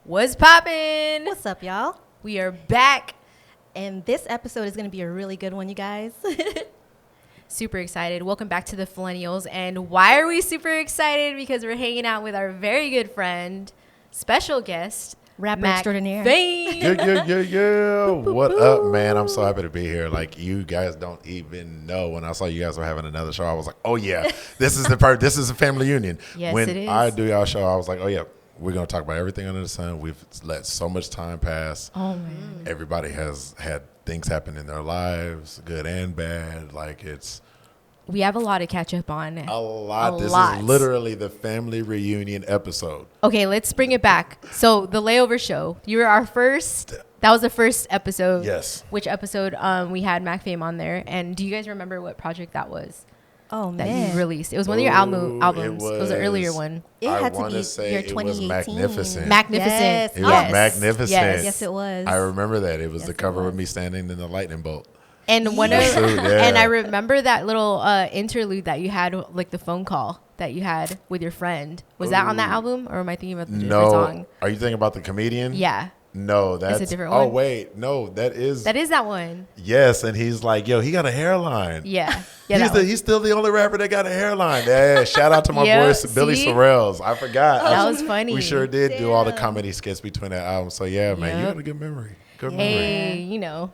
What's poppin'? What's up, y'all? We are back. And this episode is going to be a really good one, you guys. Super excited. Welcome back to the Millennials. And why are we super excited? Because we're hanging out with our very good friend, special guest, Rapper Mac extraordinaire. Fame. Yeah. What up, man? I'm so happy to be here. Like, you guys don't even know. When I saw you guys were having another show, I was like, oh, yeah, this is this is a family union. Yes, when it is. I do y'all show, I was like, oh, yeah, we're going to talk about everything under the sun. We've let so much time pass. Oh, man. Everybody has had things happen in their lives, good and bad. Like, it's We have a lot to catch up on. a lot. This lot. is literally the family reunion episode. Okay, let's bring it back. So the layover show, you were our first. That was the first episode. Yes. Which episode we had Mac Fame on there. And do you guys remember what project that was? Oh, That man. you released. It was one of your albums. It was an earlier one. It I had to wanna be say year it was 2018. Magnificent. Magnificent. Yes. It was magnificent. Yes, it was. I remember that. It was Yes, the it cover with was. me standing in the lightning bolt. And one Yeah. of, Yeah. and I remember that little interlude that you had, like the phone call that you had with your friend. Was that on that album, or am I thinking about the different No. song? Are you thinking about the comedian? Yeah, No, that's a different Oh one? wait, no, that is that one. yes, and he's like, yo, he got a hairline. Yeah, He's still the only rapper that got a hairline. Yeah, shout out to my Yeah, boy Billy see? Sorrells. I forgot. That was funny. We sure did do all the Damn. comedy skits between that album. So yeah, man, you Yep. had a good memory. Good Hey, memory. you know.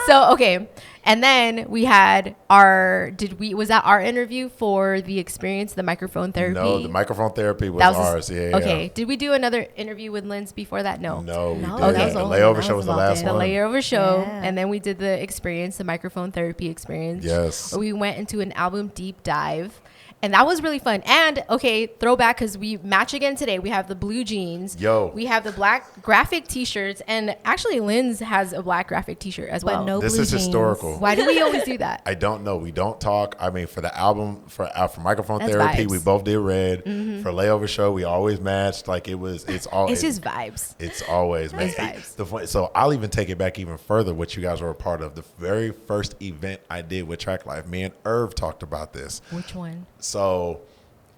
So okay, and then we had was that our interview for the experience, the microphone therapy? No, the microphone therapy was, That ours. Yeah. Okay, did we do another interview with Linz before that? No. No, we No, didn't. that was The old. layover That show was was the about last it. The one. layover show, Yeah. and then we did the experience, the microphone therapy experience. Yes. Where we went into an album deep dive, and that was really fun. And okay, throwback, because we match again today. We have the blue jeans. Yo. We have the black graphic T-shirts, and actually, Linz has a black graphic T-shirt as But well. no This blue is jeans. historical. Why do we always do that? I don't know. We don't talk. I mean, for the album, for microphone That's therapy, vibes. we both did red. For layover show, we always matched. Like it's all. It's just vibes. It's always, man. It's vibes. So I'll even take it back even further. What you guys were a part of, the very first event I did with Traklife. Me and Irv talked about this. Which one? So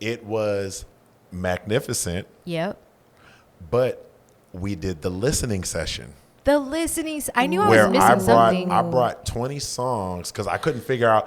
it was magnificent, Yep. but we did the listening session. The listening. I knew I Where was missing something. I brought 20 songs because I couldn't figure out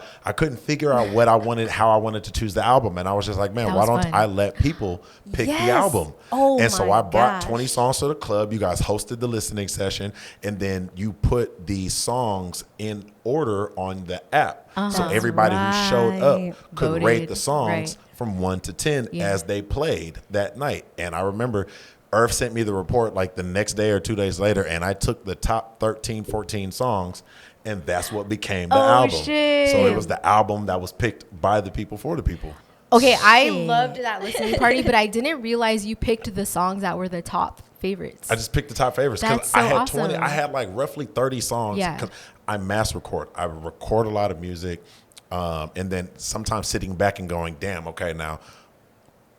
what I wanted, how I wanted to choose the album, and I was just like, man, That why was don't fun. I let people pick the Yes. album? Oh, and so my I brought gosh. 20 songs to the club. You guys hosted the listening session, and then you put the songs in order on the app, so That's everybody who showed up right. could Voted, rate the songs right. from 1 to 10 Yeah. as they played that night. And I remember Irv sent me the report like the next day or 2 days later, and I took the top 13, 14 songs, and that's what became the album. Shit. So it was the album that was picked by the people for the people. Okay, I Shit. loved that listening party, but I didn't realize you picked the songs that were the top favorites. I just picked the top favorites That's because so I had awesome. 20. I had like roughly 30 songs. Yeah. 'Cause I mass record. I record a lot of music, and then sometimes sitting back and going, "Damn, okay, now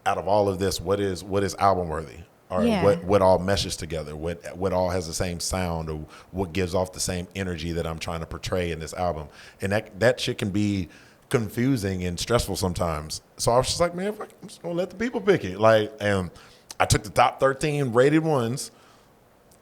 out of all of this, what is album worthy?" Or Yeah. what all meshes together, what all has the same sound, or what gives off the same energy that I'm trying to portray in this album. And that shit can be confusing and stressful sometimes. So I was just like, man, fuck, I'm just gonna let the people pick it. Like, and I took the top 13 rated ones,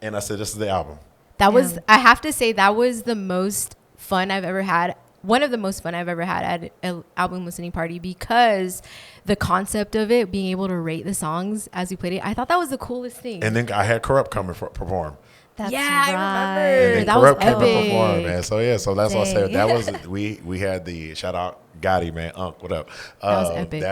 and I said, this is the album. That was, Yeah. I have to say, that was the most fun I've ever had. One of the most fun I've ever had at an album listening party, because the concept of it, being able to rate the songs as we played it, I thought that was the coolest thing. And then I had Corrupt come and perform. That's Yeah, I remember. And then That was Corrupt come and epic. perform, man. So yeah, so that's what I said. Dang. That was we had the shout out Gotti, man. What up? That was epic.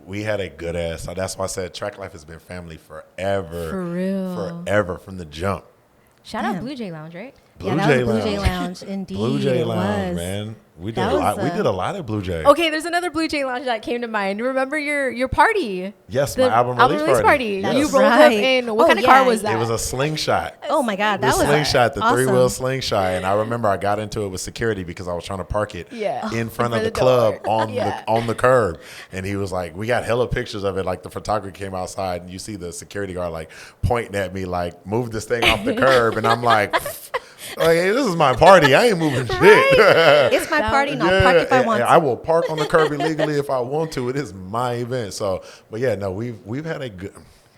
We had a good ass. So that's why I said Traklife has been family forever. For real. Forever from the jump. Shout out Damn. Blue Jay Lounge, right? Yeah, that was Blue Jay Lounge. Indeed, Blue Jay it Lounge, was. man. We did That a lot. was, We did a lot at Blue Jay. Okay, there's another Blue Jay Lounge that came to mind. Remember your party? Yes, The my album release party. You Yes. rolled up Right. in, what Oh, kind of yeah. car was that? It was a slingshot. Oh my God, The that was slingshot, the awesome. 3-wheel slingshot, and I remember I got into it with security because I was trying to park it Yeah. in front of For the the club door. on Yeah. on the curb, and he was like, "We got hella pictures of it." Like the photographer came outside, and you see the security guard like pointing at me, like, "Move this thing off the curb," and I'm like, hey, "This is my party. I ain't moving shit." It's my That party, was- not park if I want to. I will park on the curb illegally if I want to. It is my event. So, but yeah, no, we've had a good.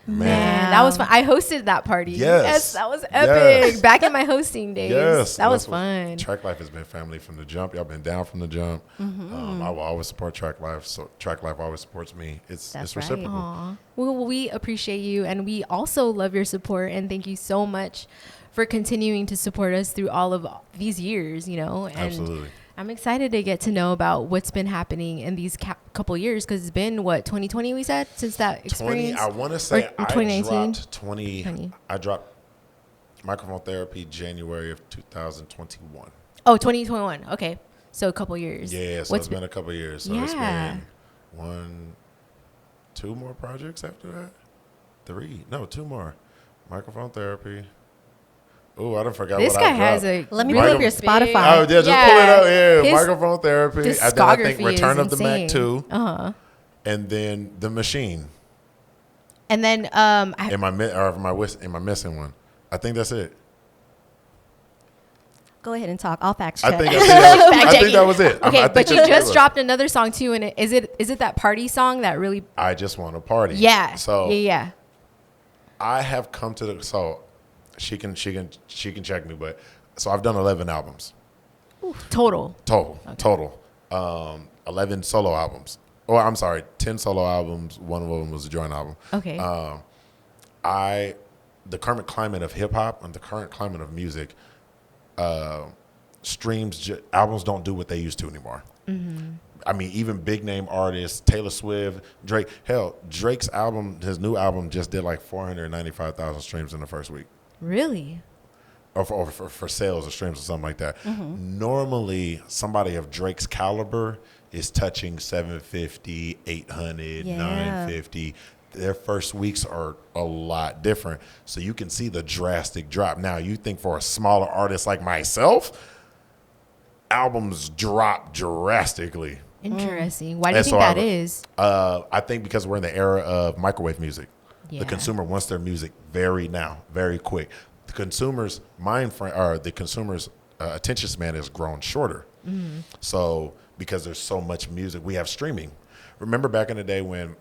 Man, that was fun. I hosted that party. Yes. That was epic. Yes. Back in my hosting days. Yes, that was that's what- fun. Traklife has been family from the jump. Y'all been down from the jump. I will always support Traklife. So Traklife always supports me. It's That's reciprocal. Aw. Well, we appreciate you, and we also love your support, and thank you so much for continuing to support us through all of these years, and Absolutely. I'm excited to get to know about what's been happening in these couple years, because it's been, 2020 we said, since that experience? I want to say Or I 2019? dropped 20. I dropped microphone therapy January of 2021. Oh, 2021. Okay. So a couple years. Yeah, so it's been a couple years. So it's Yeah. been 2 more projects after that? 3. No, 2 more. Microphone therapy. Oh, I don't forgot This what guy I has dropped. a Let me really pull up your big- Spotify. Oh, yeah, just pull it up. Yeah, His microphone therapy. And then I think discography Return is of the Mac insane. 2. Uh-huh. And then The Machine. And then Am I missing one? I think that's it. Go ahead and talk. I'll fact I check. think I think checking. that was it. Okay, I but think you that's what it just was. dropped another song too, and is it that party song that really? I Just Want to Party. Yeah. So yeah. I have come to the she can check me, but so I've done 11 albums Total. total. 11 solo albums. Or I'm sorry, 10 solo albums. One of them was a joint album. Okay. The current climate of hip hop and the current climate of music, albums don't do what they used to anymore. I mean, even big name artists, Taylor Swift, Drake. Hell, Drake's album, his new album, just did like 495,000 streams in the first week. Really? Or for sales or streams or something like that. Normally, somebody of Drake's caliber is touching 750, 800, Yeah. 950. Their first weeks are a lot different. So you can see the drastic drop. Now, you think for a smaller artist like myself, albums drop drastically. Interesting. Why do you And think so that is? I think because we're in the era of microwave music. Yeah. The consumer wants their music very quick. The consumer's attention span has grown shorter. So because there's so much music, we have streaming. Remember back in the day when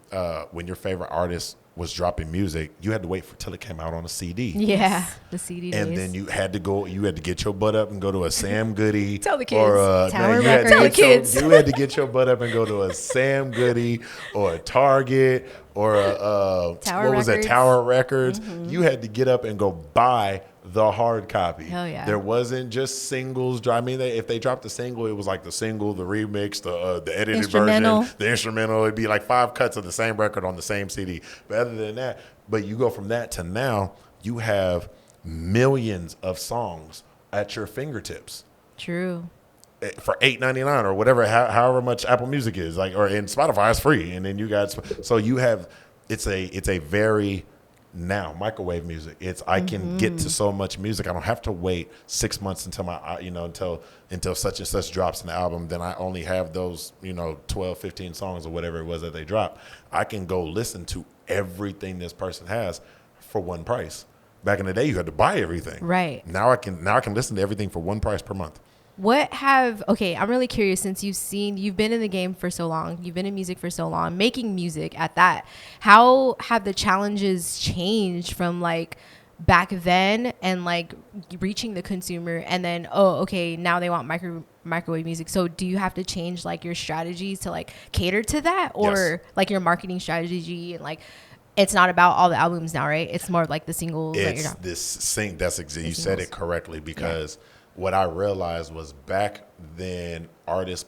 your favorite artist was dropping music, you had to wait till it came out on a CD. Yeah, the CD days. And then you had to get your butt up and go to a Sam Goody. Tell the kids. Or Tower you had to Records. Tell the get your- kids. You had to get your butt up and go to a Sam Goody or a Target or a Tower what was that? Records. Tower Records. You had to get up and go buy the hard copy. Hell yeah. There wasn't just singles. I mean, if they dropped a single, it was like the single, the remix, the edited Instrumental. version, the instrumental. It'd be like 5 cuts of the same record on the same CD. But other than that, but you go from that to now, you have millions of songs at your fingertips True. for $8.99 or whatever, however much Apple Music is, like, or in Spotify is free, and then you guys, so you have, it's a very now microwave music. I can get to so much music. I don't have to wait 6 months until until such and such drops an album. Then I only have those 12, 15 songs or whatever it was that they drop. I can go listen to everything this person has for one price. Back in the day, you had to buy everything. Right. Now I can listen to everything for one price per month. I'm really curious, since you've been in the game for so long, you've been in music for so long, making music at that, how have the challenges changed from like back then and like reaching the consumer, and then, now they want microwave music. So do you have to change like your strategies to like cater to that, or Yes. like your marketing strategy, and like, it's not about all the albums now, right? It's more of like the singles. It's this sync. You said it correctly, because what I realized was back then artists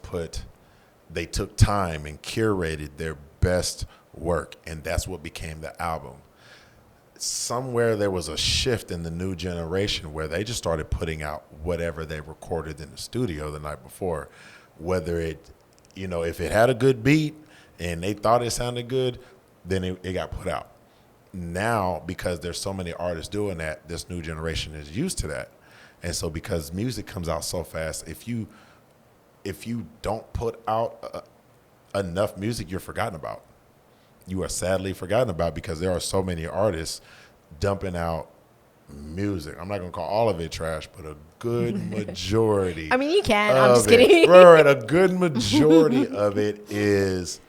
they took time and curated their best work, and that's what became the album. Somewhere there was a shift in the new generation where they just started putting out whatever they recorded in the studio the night before, whether if it had a good beat and they thought it sounded good, then it got put out. Now, because there's so many artists doing that, this new generation is used to that. And so because music comes out so fast, if you don't put out enough music, you're forgotten about. You are sadly forgotten about, because there are so many artists dumping out music. I'm not going to call all of it trash, but a good majority. I mean, you can. I'm just of it- kidding. Right, a good majority of it is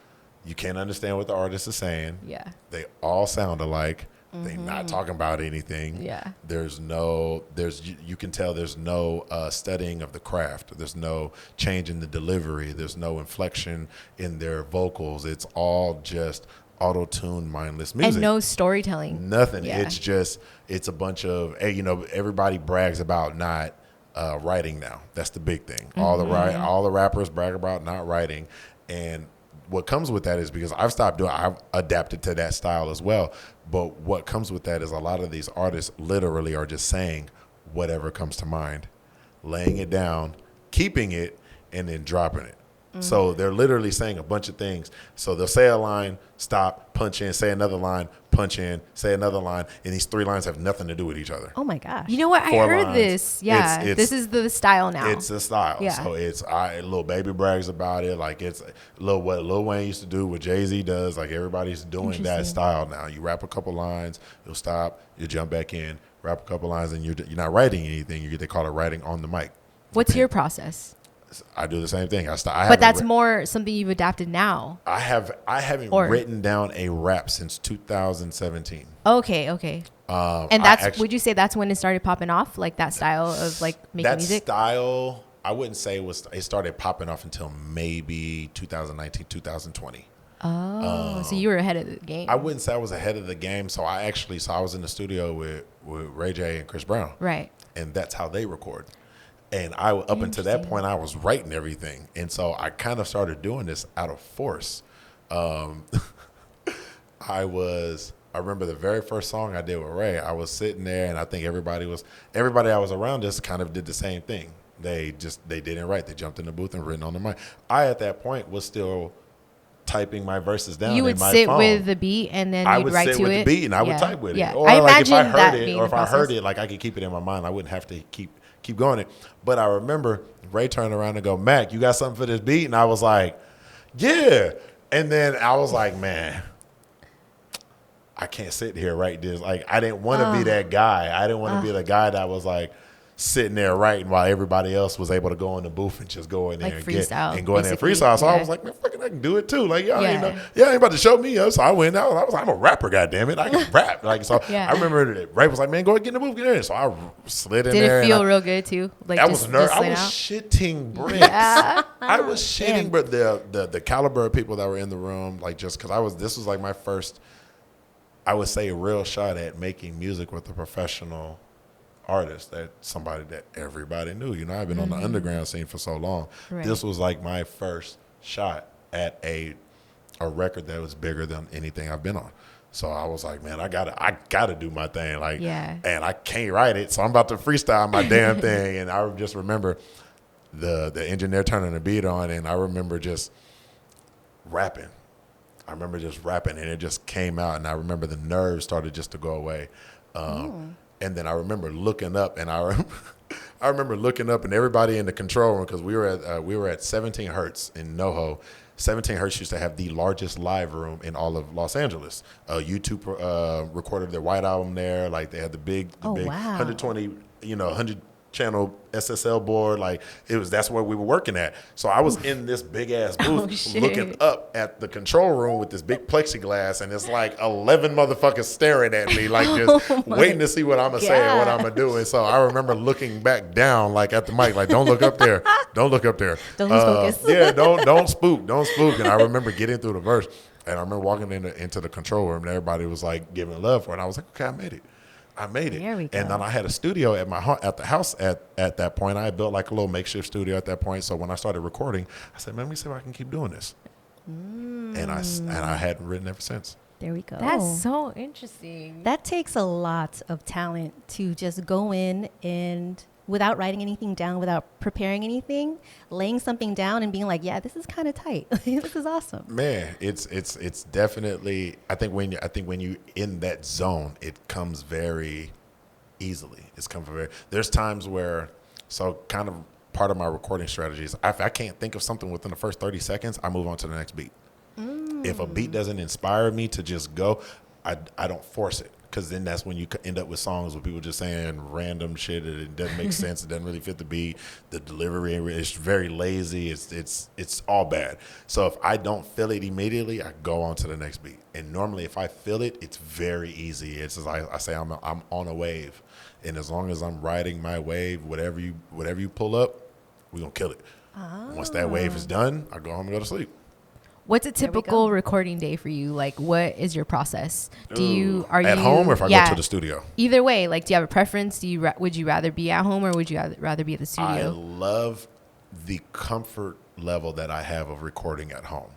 you can't understand what the artist is saying. Yeah. They all sound alike. They're not talking about anything. Yeah. You can tell there's no studying of the craft. There's no change in the delivery. There's no inflection in their vocals. It's all just auto-tuned, mindless music. And no storytelling. Nothing. Yeah. It's a bunch of, everybody brags about not writing now. That's the big thing. All the rappers brag about not writing. And what comes with that is because I've adapted to that style as well. But what comes with that is a lot of these artists literally are just saying whatever comes to mind, laying it down, keeping it, and then dropping it. So they're literally saying a bunch of things. So they'll say a line, stop, punch in, say another line, punch in, say another line, and these 3 lines have nothing to do with each other. Oh my gosh. You know what? 4 I heard lines. this. Yeah. This is the style now. It's a style. Yeah. So Lil Baby brags about it. Like it's what Lil Wayne used to do, what Jay-Z does. Like everybody's doing that style now. You rap a couple lines, you'll stop, you jump back in, rap a couple lines, and you're not writing anything. They call it writing on the mic. What's your process? I do the same thing. But that's more something you've adapted now. I haven't written down a rap since 2017. Okay. And would you say that's when it started popping off, like that style of like making music? That style, I wouldn't say it started popping off until maybe 2019, 2020. Oh, so you were ahead of the game. I wouldn't say I was ahead of the game. So I was in the studio with Ray J and Chris Brown. Right. And that's how they record. And up until that point, I was writing everything. And so I kind of started doing this out of force. I remember the very first song I did with Ray, I was sitting there and I think everybody I was around us kind of did the same thing. They didn't write. They jumped in the booth and written on the mic. I, at that point, was still typing my verses down. You would in my sit phone. with the beat and then you'd write to it. I would sit with the beat and I would type with it. Yeah. Or I like if I imagine that heard it, being or if the I heard process. it, like I could keep it in my mind. I wouldn't have to keep going it. But I remember Ray turned around and go, "Mac, you got something for this beat?" And I was like, "Yeah." And then I was like, "Man, I can't sit here write this." Like I didn't want to be that guy. I didn't want to be the guy that was like sitting there writing while everybody else was able to go in the booth and just go in there Like and freestyle, go in there and freestyle. So I was like, man, fucking, I can do it too. Like y'all ain't about to show me up. So I went out. I was like, I'm a rapper, goddammit. I can rap. Like so. I remember that Ray was like, man, go ahead, get in the booth, get in there. So I slid in there. Did it feel real good too? Like I was nervous. I was out? shitting bricks. I was shitting, but the caliber of people that were in the room, like just because this was like my first, I would say, real shot at making music with a professional artist, that somebody that everybody knew. I've been on the underground scene for so long. Right. This was like my first shot at a record that was bigger than anything I've been on. So I was like, man, I gotta do my thing. Like, and I can't write it, so I'm about to freestyle my damn thing. And I just remember the engineer turning the beat on, and I remember just rapping. And it just came out, and I remember the nerves started just to go away. And then I remember looking up, and I remember looking up, and everybody in the control room, because we were at 17 Hertz in NoHo. 17 Hertz used to have the largest live room in all of Los Angeles. YouTube recorded their White Album there. Like they had the big 120, 100 channel SSL board. Like that's where we were working at. So I was in this big ass booth looking up at the control room with this big plexiglass, and it's like 11 motherfuckers staring at me, like just waiting to see what I'm gonna say and what I'm gonna do. And so I remember looking back down, like at the mic, like don't look up there, don't look up there, don't lose focus. Yeah, don't spook. And I remember getting through the verse, and I remember walking into the control room, and everybody was like giving love for it. And I was like, okay, I made it. There we go. And then I had a studio at the house at that point. I had built like a little makeshift studio at that point. So when I started recording, I said, man, let me see if I can keep doing this. And I hadn't written ever since. There we go. That's so interesting. That takes a lot of talent to just go in and, without writing anything down, without preparing anything, laying something down and being like, yeah, this is kind of tight. This is awesome. Man, it's definitely, I think when you in that zone, it comes very easily. There's times where, so kind of part of my recording strategy is if I can't think of something within the first 30 seconds, I move on to the next beat. If a beat doesn't inspire me to just go, I don't force it. because then that's when you end up with songs where people just saying random shit and it doesn't make sense. It doesn't really fit the beat. The delivery is very lazy. It's all bad. So if I don't feel it immediately, I go on to the next beat. And normally if I feel it, it's very easy. It's as I say, I'm on a wave. And as long as I'm riding my wave, whatever you pull up, we're going to kill it. Once that wave is done, I go home and go to sleep. What's a typical recording day for you? Like, what is your process? Are you at home or if I go to the studio? Either way, like, do you have a preference? Would you rather be at home or would you rather be at the studio? I love the comfort level that I have of recording at home.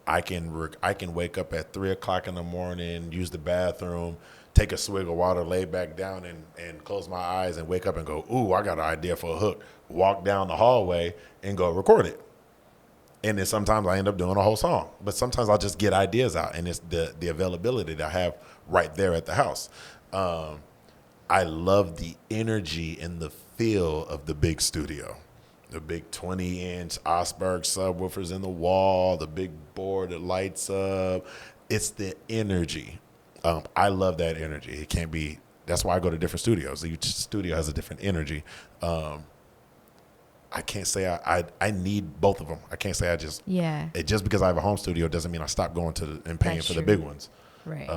I can wake up at 3:00 in the morning, use the bathroom, take a swig of water, lay back down and close my eyes and wake up and go, ooh, I got an idea for a hook. Walk down the hallway and go record it. And then sometimes I end up doing a whole song. But sometimes I'll just get ideas out, and it's the availability that I have right there at the house. I love the energy and the feel of the big studio. The big 20-inch Osberg subwoofers in the wall, the big board that lights up. It's the energy. I love that energy. It can't be. That's why I go to different studios. Each studio has a different energy. I can't say I need both of them. I can't say I just just because I have a home studio doesn't mean I stop going to and paying for the big ones, right?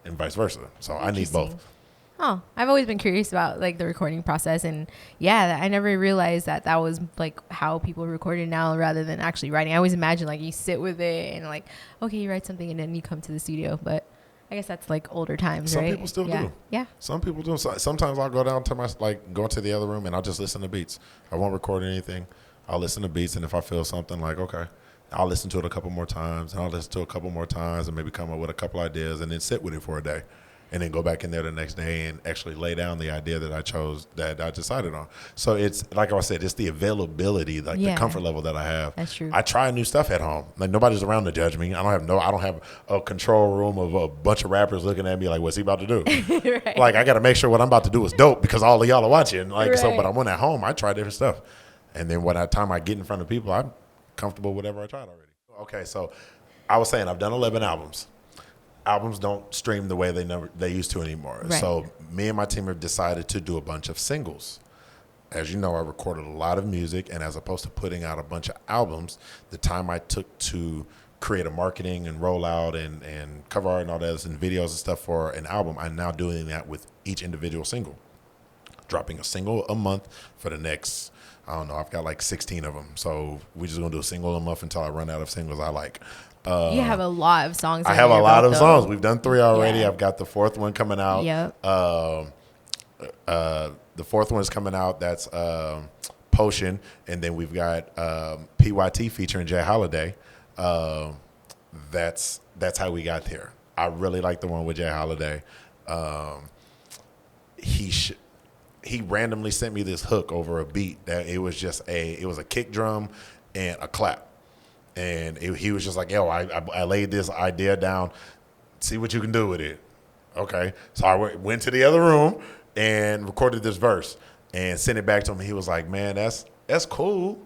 And vice versa. So I need both. Oh, I've always been curious about like the recording process, and I never realized that was like how people recorded now rather than actually writing. I always imagine like you sit with it and like, okay, you write something and then you come to the studio, but I guess that's like older times, right? Some people still do. Yeah. Some people do. Sometimes I'll go down to go into the other room and I'll just listen to beats. I won't record anything. I'll listen to beats, and if I feel something like, okay, I'll listen to it a couple more times, and I'll listen to it a couple more times and maybe come up with a couple ideas and then sit with it for a day. And then go back in there the next day and actually lay down the idea that I chose, that I decided on. So it's, like I said, it's the availability, like the comfort level that I have. That's true. I try new stuff at home. Like nobody's around to judge me. I don't have a control room of a bunch of rappers looking at me like, what's he about to do? Right. Like I got to make sure what I'm about to do is dope because all of y'all are watching. Like so, but when at home, I try different stuff. And then by the time I get in front of people, I'm comfortable with whatever I tried already. Okay, so I was saying I've done 11 albums. Albums don't stream the way they used to anymore. Right. So me and my team have decided to do a bunch of singles. As you know, I recorded a lot of music, and as opposed to putting out a bunch of albums, the time I took to create a marketing and rollout and cover art and all that and videos and stuff for an album, I'm now doing that with each individual single. Dropping a single a month for the next, I don't know, I've got like 16 of them. So we're just going to do a single a month until I run out of singles I like. You have a lot of songs. I have a lot of songs. We've done 3 already. Yeah. I've got the 4th one coming out. Yep. The 4th one is coming out. That's Potion. And then we've got PYT featuring Jay Holiday. That's how we got there. I really like the one with Jay Holiday. He randomly sent me this hook over a beat that it was a kick drum and a clap. And he was just like, yo, I laid this idea down. See what you can do with it. Okay. So I went to the other room and recorded this verse and sent it back to him. He was like, man, that's cool.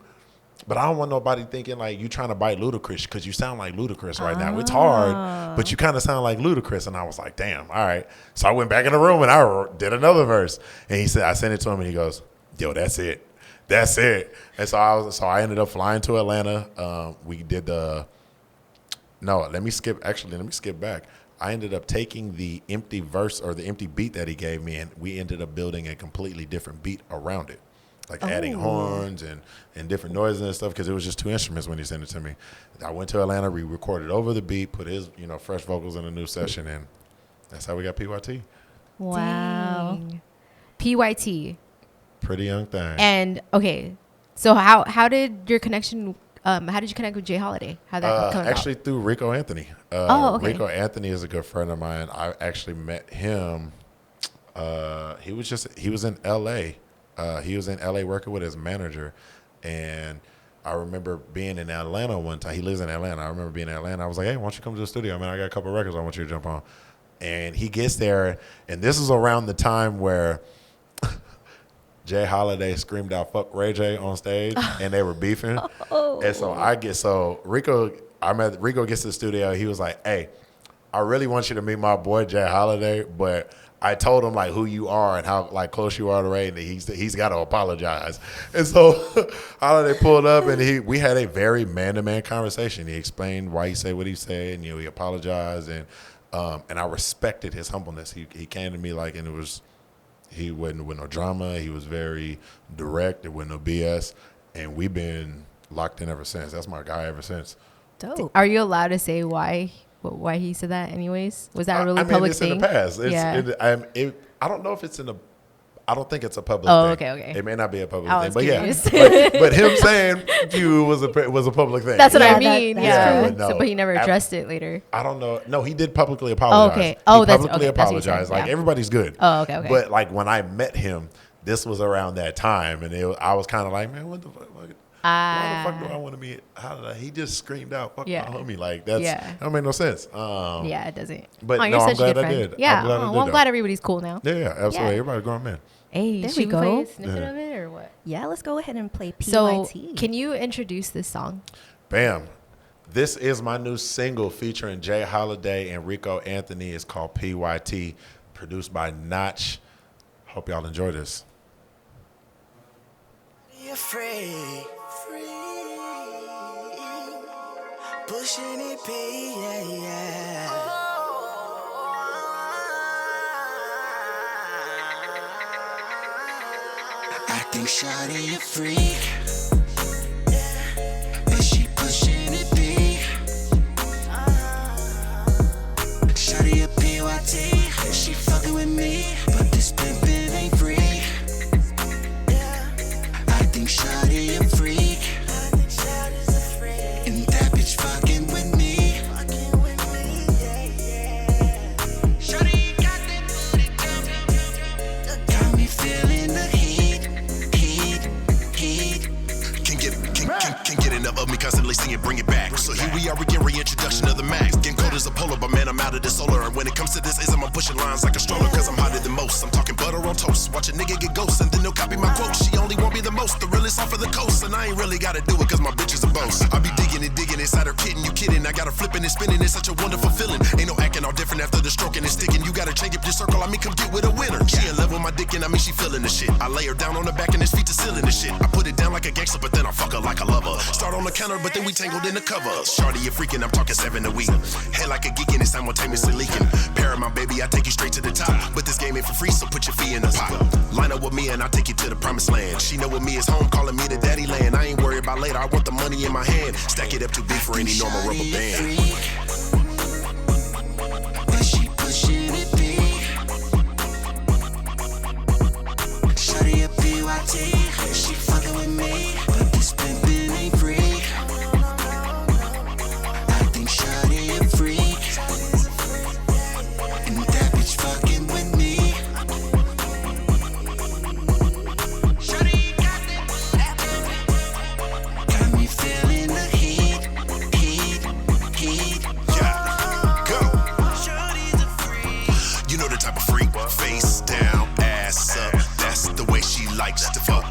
But I don't want nobody thinking like you trying to bite Ludacris because you sound like Ludacris right now. It's hard, but you kind of sound like Ludacris. And I was like, damn, all right. So I went back in the room and I did another verse. And he said, I sent it to him and he goes, yo, that's it. That's it. And so I ended up flying to Atlanta. We did let me skip back. I ended up taking the empty verse or the empty beat that he gave me, and we ended up building a completely different beat around it, like adding horns and different noises and stuff because it was just 2 instruments when he sent it to me. I went to Atlanta, we recorded over the beat, put his fresh vocals in a new session, and that's how we got PYT. Wow. Dang. PYT. Pretty Young Thing. And okay, so how did your connection? How did you connect with Jay Holiday? How that come actually about? Through Rico Anthony. Okay. Rico Anthony is a good friend of mine. I actually met him. He was in L.A. He was in L.A. working with his manager, and I remember being in Atlanta one time. He lives in Atlanta. I remember being in Atlanta. I was like, hey, why don't you come to the studio? Man, I got a couple of records I want you to jump on. And he gets there, and this is around the time where Jay Holiday screamed out "fuck Ray J" on stage, and they were beefing. And so Rico gets to the studio. He was like, "Hey, I really want you to meet my boy Jay Holiday, but I told him like who you are and how like close you are to Ray, and he's got to apologize. And so Holiday pulled up, and we had a very man-to-man conversation. He explained why he said what he said, and he apologized, and I respected his humbleness. He came to me like, and he wasn't with no drama. He was very direct. There was no BS, and we've been locked in ever since. That's my guy ever since. Dope. Are you allowed to say why he said that anyways? Was that a really public it's thing? in the past. I don't know if it's I don't think it's a public thing. Okay. It may not be a public I thing, was but curious. yeah. but him saying you was a public thing. That's what I Yeah, mean. that's Yeah. true. But he never addressed it later. I don't know. No, he did publicly apologize. Okay. He That's publicly what you apologized. said, Like yeah. everybody's good. Oh, okay. But like when I met him, this was around that time, and I was kind of like, man, what the fuck? Why the fuck do I want to meet? He just screamed out, "Fuck my homie!" Like that don't make no sense. Yeah, it doesn't. But you're I'm such a glad good I friend. did. Yeah. I'm glad I did, I'm though. glad everybody's cool now. Yeah, absolutely. Yeah. Everybody's a grown man. Hey, There should we we go. play a snippet of it or what? Yeah, let's go ahead and play PYT. So, can you introduce this song? Bam. This is my new single featuring Jay Holiday and Rico Anthony. It's called PYT, produced by Notch. Hope y'all enjoy this. You're free. Pushing it, yeah. I think shawty a freak. But she pushing it, B. Shawty a PYT. She fucking with me, but this pimpin' ain't free. I think shawty a freak. And that bitch fucking with me. Shawty got that booty got me feeling the heat. Can't get enough of me constantly singing, bring it back. So here we are again, reintroduction of the max. Getting cold as a polar, but man, I'm out of this solar. And when it comes to this ism, I'm pushing lines like a stroller, cause I'm hotter than most. I'm talking butter on toast. Watch a nigga get ghosts, and then they'll copy my quote. She only want me the most, the realest off of the coast. And I ain't really gotta do it, cause my bitch is a boss. I be digging inside her kitten, you kidding. I got her flipping and spinning, it's such a wonderful feeling. Ain't no acting all different after the stroking and sticking. You gotta change up your circle, I mean, come get with a winner. She in love with my dick, and I mean, she feeling the shit. I lay her down on her back, and his feet to ceiling the shit. I put it down like a gangster, but then I fuck her like a lover. Start on the counter, but then we tangled in the covers. Shawty, you freaking, I'm talking 7 a week. Head like a geek and it's simultaneously leaking. Paramount, baby, I take you straight to the top. But this game ain't for free, so put your fee in the pot. Line up with me and I'll take you to the promised land. She know with me is home, calling me the daddy land. I ain't worried about later, I want the money in my hand. Stack it up too big for any normal rubber band. But she pushing it big. Shawty a PYT. She fucking with me, but this pimpin' ain't free. I think shawty a freak. And that bitch fucking with me. Shawty got me feeling the heat. Yeah, go. Shawty's a freak. You know the type of freak. Face down, ass up. That's the way she likes to fuck.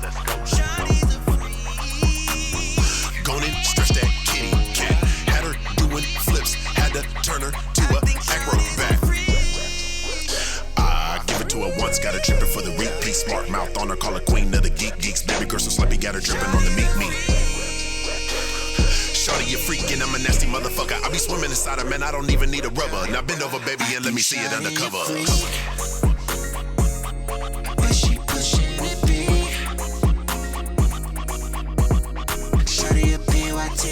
Shawty's a freak. Gone and stretch that kitty cat. Had her doing flips. Had to turn her to a acrobat. I give it to her once. Got her tripping for the repeat. Smart mouth on her. Call her queen of the geeks. Baby girl so sloppy. Got her dripping on the meat. Shawty, you freaking, I'm a nasty motherfucker. I be swimming inside her, man, I don't even need a rubber. Now bend over, baby, and let me see it undercover. But she pushing it big. Shawty a PYT.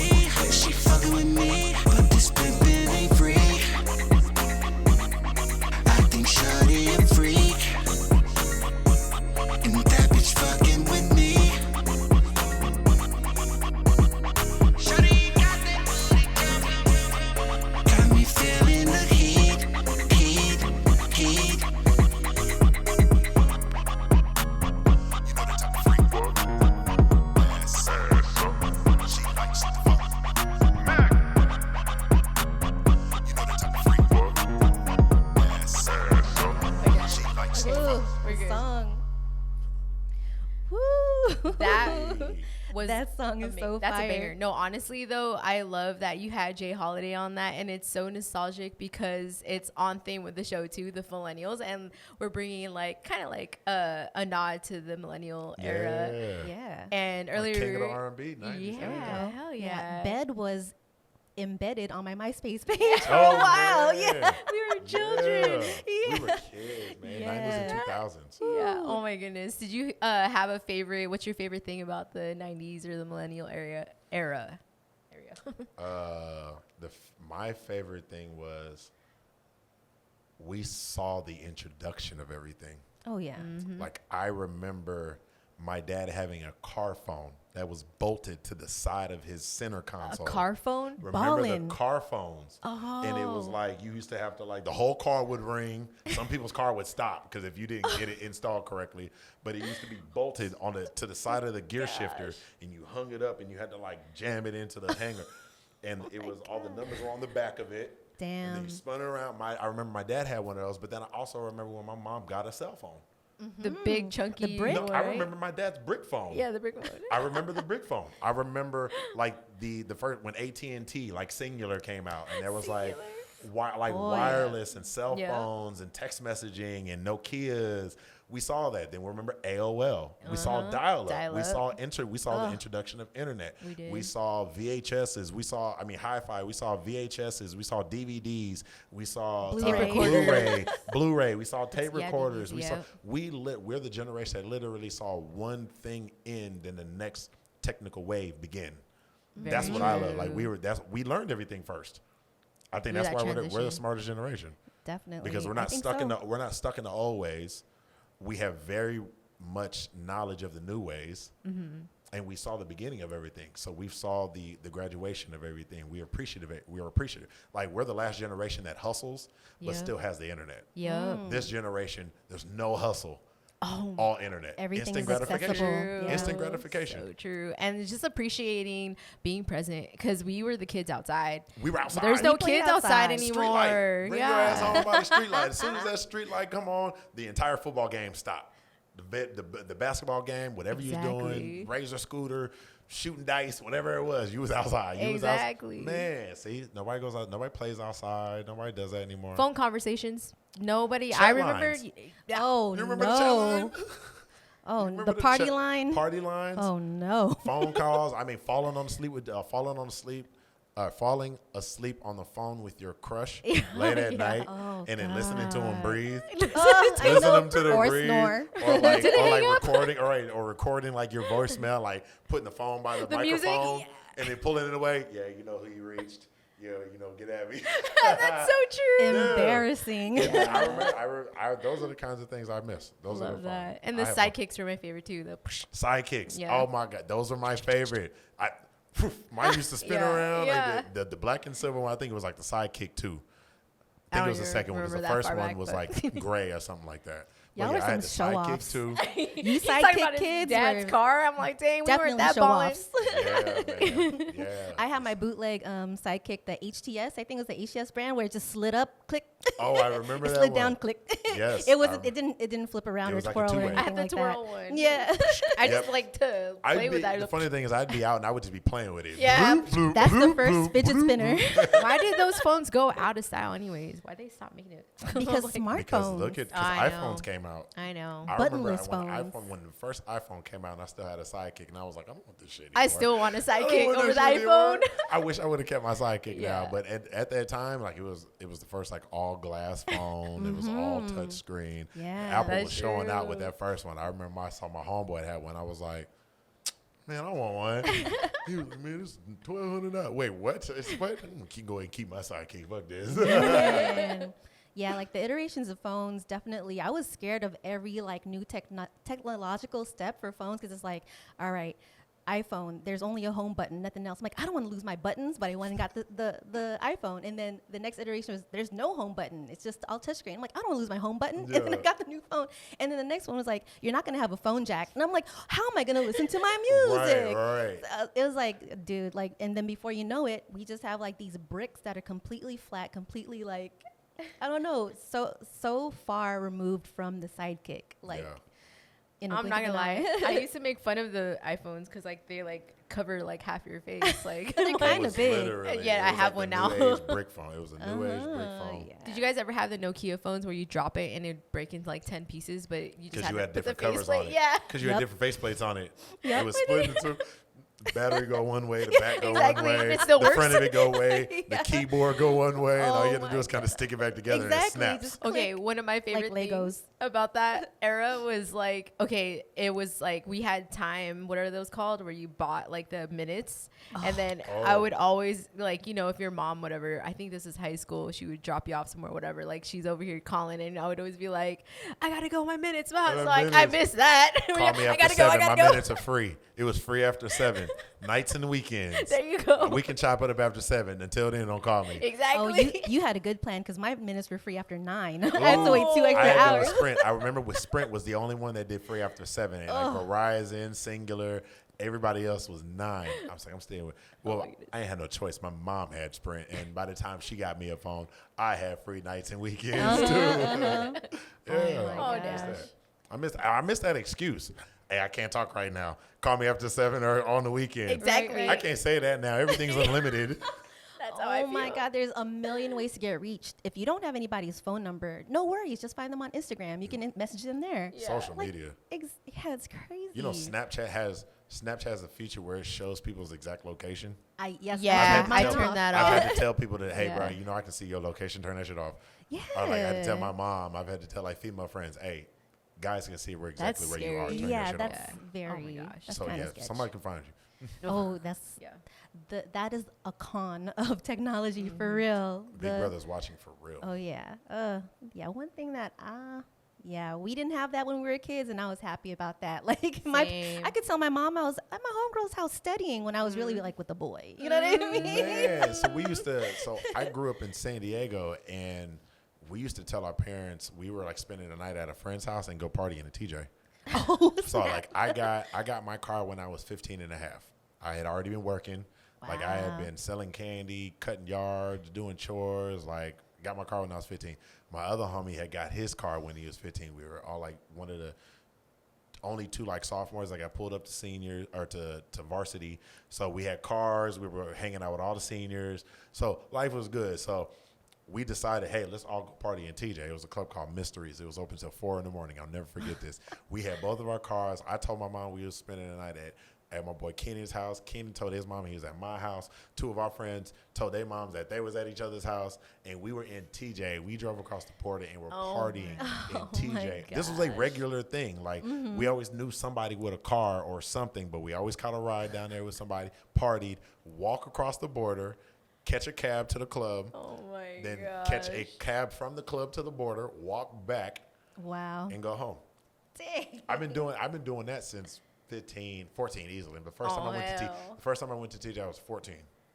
She fucking with me, but this pimpin' ain't free. I think shawty a freak. And that bitch fucking with me. Got me feeling the heat. You know the type of freak work. Ass up. She likes to fuck. You know the type of freak work. Ass up. She likes to fuck. We're good. Song. Woo! That was That song is so That's fire. a banger. No, honestly though, I love that you had Jay Holiday on that, and it's so nostalgic because it's on theme with the show too, the millennials, and we're bringing like kind of like a nod to the millennial era. Yeah. And earlier, King of the R&B, 90s. yeah, hell yeah. Bed was embedded on my MySpace page for Oh, a while. man. Yeah. We were children. We were kids, man. Yeah. 90s and 2000s. Yeah. Oh my goodness. Did you have a favorite? What's your favorite thing about the 90s or the millennial era? My favorite thing was we saw the introduction of everything. Oh, yeah. Like, I remember my dad having a car phone that was bolted to the side of his center console. A car phone? Remember Ballin'. the car phones? Oh. And it was like you used to have to like the whole car would ring. Some people's car would stop because if you didn't get it installed correctly. But it used to be bolted to the side of the gear shifter, and you hung it up, and you had to like jam it into the hanger. And it was all the numbers were on the back of it. Damn. And then you spun it around. I remember my dad had one of those, but then I also remember when my mom got a cell phone. The big chunky The brick? No, one, I right? remember my dad's brick phone. Yeah, the brick one. I remember the brick phone. I remember like the first when AT&T like Singular came out, and there was like wireless and cell phones and text messaging and Nokias. We saw that. Then we remember AOL. We saw dial-up. We saw the introduction of internet. We did. We saw VHSs. We saw hi-fi. We saw VHSs. We saw DVDs. We saw Blu-ray. We saw tape recorders. We're the generation that literally saw one thing end and the next technical wave begin. That's what I love. Like we learned everything first. I think that's why we're the smartest generation. Definitely. Because we're not stuck in the old ways. We have very much knowledge of the new ways, and we saw the beginning of everything. So we saw the graduation of everything. We appreciate it. We are appreciative. Like we're the last generation that hustles, but still has the internet. Yeah. This generation, there's no hustle. Oh, all internet. Everything's Instant gratification. accessible. Yeah. Instant gratification. So true. And just appreciating being present because we were the kids outside. We were outside. There's no We played kids outside outside. anymore. Street light. Bring your ass Yeah. home by the street light. As soon as that street light come on, the entire football game stopped. The basketball game, whatever you was doing, razor scooter, shooting dice, whatever it was, you was outside. Exactly. Man, see, nobody goes out. Nobody plays outside. Nobody does that anymore. Phone conversations. Nobody. Chat I remember. lines. Oh, You remember the chat line? Oh, Remember the party chat- line? Party lines. Oh, no. Phone calls. I mean, falling asleep on the phone with your crush late at night, Oh, and then listening to him breathe. I know. Listening to the Or breathe, snore. or like recording, or recording like your voicemail, like putting the phone by the music? microphone and then pulling it away. Yeah, you know who you reached. Yeah, get at me. That's so true. Embarrassing. Yeah, I remember. Those are the kinds of things I miss. Those are Love the that. fun. And the I have fun. sidekicks were my favorite too. The Sidekicks. Yeah. Oh my God, those are my favorite. Mine used to spin Yeah, around. yeah. Like the black and silver one, I think it was like the Sidekick 2. I I think don't it was the even second one. Because the remember that first far one back, was but- like gray or something like that. Y'all But were I had the some Sidekick show-offs. too. You He's talking sidekick about his kids dad's were car. I'm like, dang, we weren't definitely that balling. show-offs. Yeah, man. Yeah. I had my bootleg sidekick, the HTS. I think it was the HTS brand where it just slid up, click. Oh, I remember it that slid one. down, click. Yes, It wasn't. It didn't flip around It or was like a twirl or two-way. anything I had the like twirl that. one. Yeah. I just Yep. like to play with that. The funny thing is, I'd be out and I would just be playing with it. Yeah. Bloop, bloop, That's the bloop, first bloop, fidget bloop, spinner. bloop. Why did those phones go out of style anyways? Why they stop making it? Because Like, smartphones. Because look at I know. iPhones came out. I know. I remember Buttonless when the first iPhone came out, and I still had a Sidekick, and I was like, I don't want this shit I anymore. still want a I don't sidekick want over this the shit anymore. iPhone. I wish I would have kept my Sidekick Yeah. now, but at that time, like it was the first like all glass phone. It was all touch screen. Yeah, Apple that's was showing out true. with that first one. I remember I saw my homeboy had one. I was like, man, I want one. He was like, man, this is $1,200. Wait, what? It's what? I'm gonna go ahead and keep my Sidekick. Fuck this. Man. Yeah, like the iterations of phones, definitely. I was scared of every like new technological step for phones because it's like, all right, iPhone, there's only a home button, nothing else. I'm like, I don't want to lose my buttons, but I went and got the iPhone. And then the next iteration was there's no home button. It's just all touchscreen. I'm like, I don't want to lose my home button. And then I Yeah. got the new phone. And then the next one was like, you're not going to have a phone jack. And I'm like, how am I going to listen to my music? Right. It was like, dude, like, and then before you know it, we just have like these bricks that are completely flat, completely like, I don't know, so far removed from the Sidekick. Like, Yeah. in a I'm blink not of gonna an lie. eye. I used to make fun of the iPhones because like they like cover like half your face. Like, They're It kinda was big. literally- Yeah, it I was have like one the now. New age brick phone. It was a new age brick Oh, phone. yeah. did you guys ever have the Nokia phones where you drop it and it break into like 10 pieces, but you just Because had you to had put the different covers on faceplate? it. Yeah. Because you had Yep. different faceplates on it. Yep. It was split into the battery go one way, the back go Exactly, one and way, it still the works. front of it go away, Yeah. the keyboard go one way, and all you Oh had to do my is kind of stick it back together Exactly, and it snaps. just Okay, click. one of my favorite Like Legos. things about that era was like, okay, it was like we had time, what are those called, where you bought like the minutes, and then I would always like, you know, if your mom, whatever, I think this is high school, she would drop you off somewhere, whatever, like she's over here calling, and I would always be like, I gotta go, my minutes, mom. So like, I minutes. missed that. Call me I after gotta go, 7. I My gotta go. minutes are free. It was free after 7. Nights and weekends. There you go. We can chop it up after 7. Until then, don't call me. Exactly. Oh, you had a good plan because my minutes were free after 9. I had to wait 2 I extra had hours. with Sprint. I remember with Sprint was the only one that did free after 7. And like Verizon, Singular, everybody else was 9. I was like, I'm staying with. Well, I ain't had no choice. My mom had Sprint, and by the time she got me a phone, I had free nights and weekends too. Yeah, Oh, I missed gosh. that. I missed that excuse. Hey, I can't talk right now. Call me after 7 or on the weekend. Exactly. I can't say that now. Everything's unlimited. That's how I Oh feel. my God, there's a million ways to get reached. If you don't have anybody's phone number, no worries. Just find them on Instagram. You can message them there. Yeah. Social Like, media. Yeah, it's crazy. You know, Snapchat has a feature where it shows people's exact location. Yes, Yeah, my I mom. turned that I've off. had to tell people that, hey, Yeah. bro, you know I can see your location. Turn that shit off. Yeah. Or like I had to tell my mom. I've had to tell like female friends, hey, guys can see where exactly That's where you are. scary. Turn Yeah, that shit that's off. very. Oh my gosh. That's So kind yeah, of sketch. somebody can find you. Oh, that's Yeah. that is a con of technology Mm-hmm. for real. Big Brother's watching for real. Oh yeah. Yeah. One thing that yeah, we didn't have that when we were kids, and I was happy about that. Like Same. I could tell my mom I was at my homegirl's house studying when I was really like with the boy. You know what I mean? Man, so we used to. So I grew up in San Diego, and we used to tell our parents we were like spending the night at a friend's house and go party in a TJ. Oh, So like I got my car when I was 15 and a half. I had already been working. Like I had Wow. been selling candy, cutting yards, doing chores. Like got my car when I was 15. My other homie had got his car when he was 15. We were all like one of the only 2 like sophomores that got pulled up to senior or to varsity. So we had cars. We were hanging out with all the seniors. So life was good. So we decided, hey, let's all go party in TJ. It was a club called Mysteries. It was open till 4 in the morning. I'll never forget this. We had both of our cars. I told my mom we were spending the night at my boy Keenan's house. Keenan told his mom he was at my house. 2 of our friends told their moms that they was at each other's house. And we were in TJ. We drove across the border and were partying in TJ. This was a regular thing. Like we always knew somebody with a car or something, but we always caught a ride down there with somebody, partied, walk across the border, catch a cab to the club, Oh my then gosh. catch a cab from the club to the border, walk back, wow. and go home. Dang. I've been doing that since 14 easily. But first time I went to hell. the first time I went to TJ, I was 14.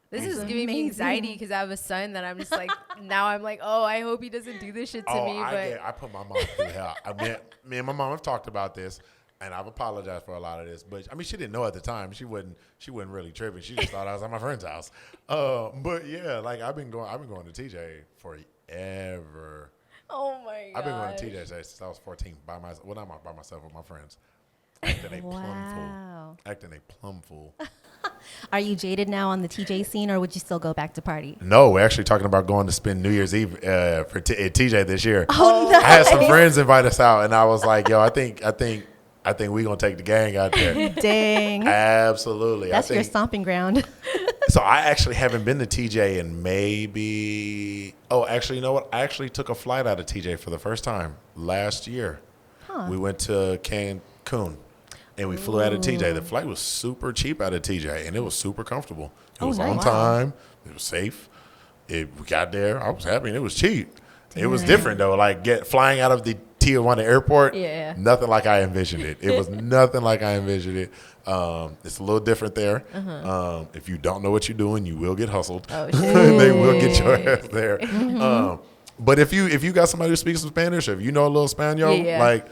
This This is is giving me amazing. anxiety because I have a son that I'm just like, now I'm like, oh, I hope he doesn't do this shit to me. But I put my mom through hell. Me and my mom have talked about this, and I've apologized for a lot of this. But I mean, she didn't know at the time. She wasn't really tripping. She just thought I was at my friend's house. But yeah, like I've been going to TJ forever. oh my god. I've been going to TJ since I was 14 by myself. Well, not by myself, with my friends. Acting a plum fool. Wow. Acting a plum fool. Are you jaded now on the TJ scene, or would you still go back to party? No, we're actually talking about going to spend New Year's Eve at TJ this year. Oh, I had some friends invite us out, and I was like, "Yo, I think we gonna take the gang out there." Dang. Absolutely. That's I your think, stomping ground. So I actually haven't been to TJ in maybe. Oh, actually, you know what? I actually took a flight out of TJ for the first time last year. We went to Cancun. And we flew out of TJ. The flight was super cheap out of TJ, and it was super comfortable. It was on nice. time. It was safe. We got there. I was happy, and it was cheap. It was different, though. Like flying out of the Tijuana airport, Yeah. nothing like I envisioned it. It was nothing like I envisioned it. It's a little different there. If you don't know what you're doing, you will get hustled. Oh, They will get your ass there. But if you got somebody who speaks some Spanish, or if you know a little Spanish, Yeah. like,